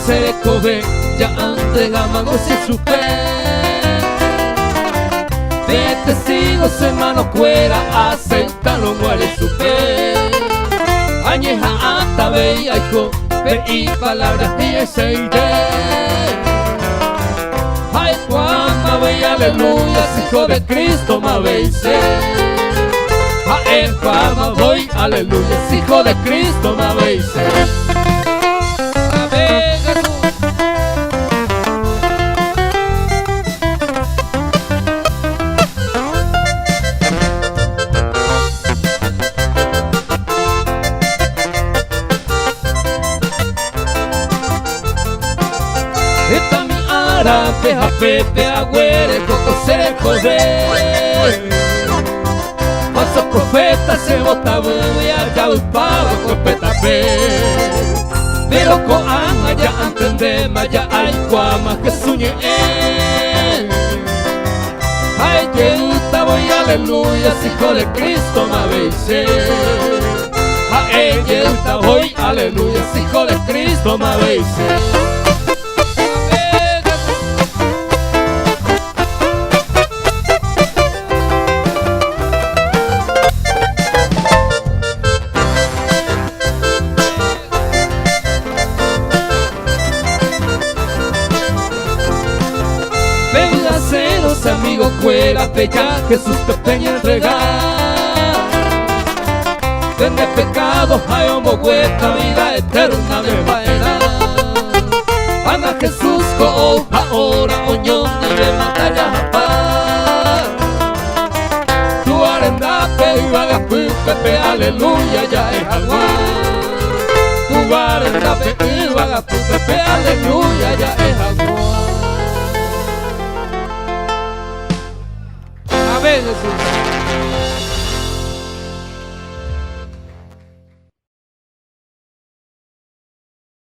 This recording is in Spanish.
se coge, ya entregamos goce su fe. De testigos hermanos cuera, aceptalo muere su fe. Añeja hasta veía y palabras y ese ay, Juan, ma ve, aleluya, hijo de Cristo, ma ve, a el Juan, ma voy, aleluya, hijo de Cristo, ma ve, Peja pepe agüere coco se jode. Falso profeta se botaba y allá upaba copeta pe. Pero con ama ya entendemos ya hay cuama que sueñe. Ay, Yehuta voy aleluya, hijo de Cristo ma veise. Ay, Yehuta voy aleluya, hijo de Cristo ma veise. Amigo fuera peca, Jesús te peña entregar. Tiene pecado, hay homo vuelta, vida eterna de vaina. Anda Jesús con ahora oñón y de batalla japar. Tu arenda pe vaga pepe, aleluya ya es agua. Tu arenda pe vaga pepe, aleluya ya es agua. Amén, Jesús.